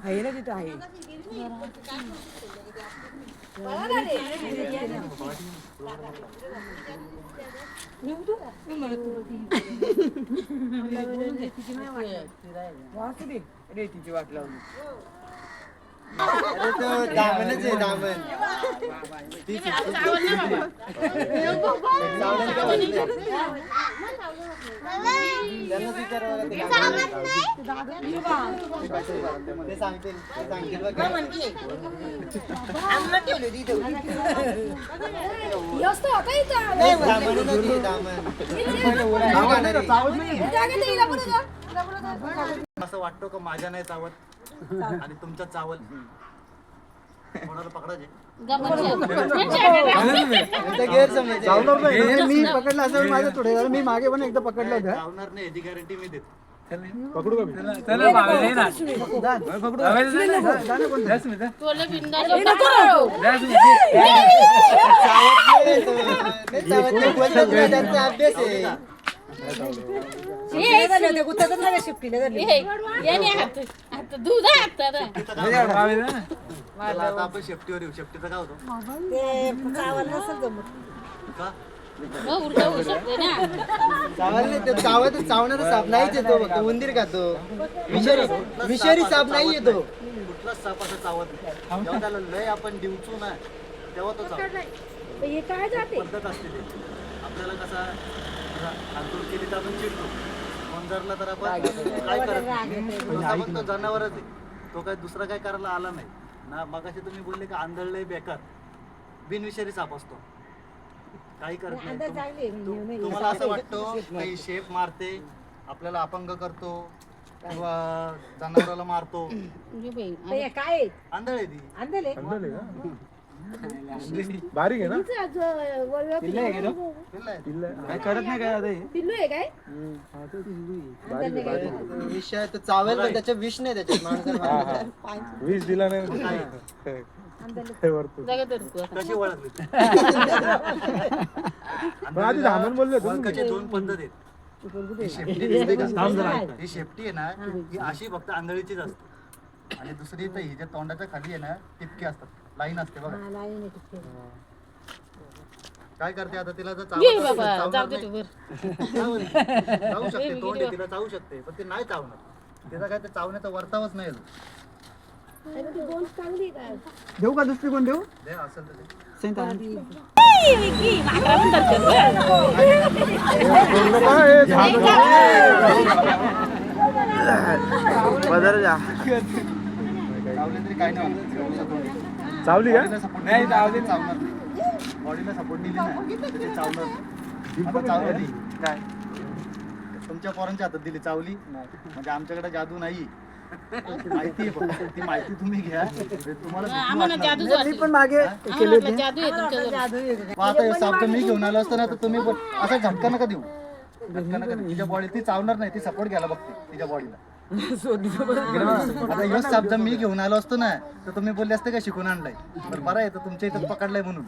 आहे ना तिथं आहे. वाचू दे रेतीची वाट लावली. अरे तो दामनच आहे दामन. ते सांगतील असं वाटतो का माझ्या नाही चावत आणि तुमच्या चावल कोणाला पकडायचे गैरसमज मी पकडला असं माझं थोडे झालं. मी मागे पण एकदा पकडलं होतं. चावणार नाही याची गॅरंटी मी देतो. पकडू का त्यांचा अभ्यास आहे. चला आता आपण शेफ्टीवर येऊ. शेफ्टीचं काय होतं का चावणारा साप नाहीच येतो. उंदीर खातो. विषारी साप नाही येतो. कुठलाच साप असं चावत नाही. जेव्हा त्याला लय आपण डिवचू ना तेव्हा तो चावतो. पद्धत असते ते. आपल्याला कसा अंतूर केली तर आपण चिडतो. मंजरला तर आपण काय करत नाही. तो जनावरच आहे. तो काय दुसरा काय करायला आला नाही ना. मगाशी तुम्ही बोलले की आंधळलंय बेकार. बिनविषारी साप असतो. काही करत नाही. तुम्हाला असं वाटतं काही शेप मारते, आपल्याला अपंग करतो किंवा जनावराला मारतो. काय आंधळ आहे ती. बारीक आहे ना. काय करत नाही काय आता विषय तो चावेल पण त्याच्या विष नाही त्याच्यात. माणसाला वीज दिला नाही. कशी ओळखली? आधी धामण बोलले ओळखायची दोन पद्धत आहेत. ही शेपटी आहे ना ही अशी फक्त आंधळीचीच असते आणि दुसरी तर ही ज्या तोंडाच्या खाली आहे ना टिपके असतात. लाईन असते बघा. काय करते आता तिला जर जाऊ शकते. तोंड आहे तिला चावू शकते पण ती नाही चावणार. तिचा काय ते चावण्याचा वर्तावच नाही. देऊ का दुसरी कोण देऊ दे असेल तर दे. चावले तरी काय नाही होणार. चावली का नाही चावली चावणार नाही. बॉडीला सपोर्ट दिली नाही तर ते चावणार नाही. आता चावली काय तुमच्या पोरांच्या हातात दिली चावली म्हणजे आमच्याकडे जादू नाही. माहिती आहे फक्त. ती माहिती तुम्ही घ्या. तुम्हाला मी पण मागे केले होते. आता हे साप मी घेऊन आलो असतो ना तर तुम्ही पण असा झटका नका देऊ. झटका नका देऊ. तिच्या बॉडी ती चावणार नाही. ती सपोर्ट घ्यायला बघते तिच्या बॉडीला. आता यश साप जर मी घेऊन आलो असतो ना तर तुम्ही बोलले असते का शिकून आणलाय. तर बरं आहे तर तुमच्या इथं पकडलाय म्हणून.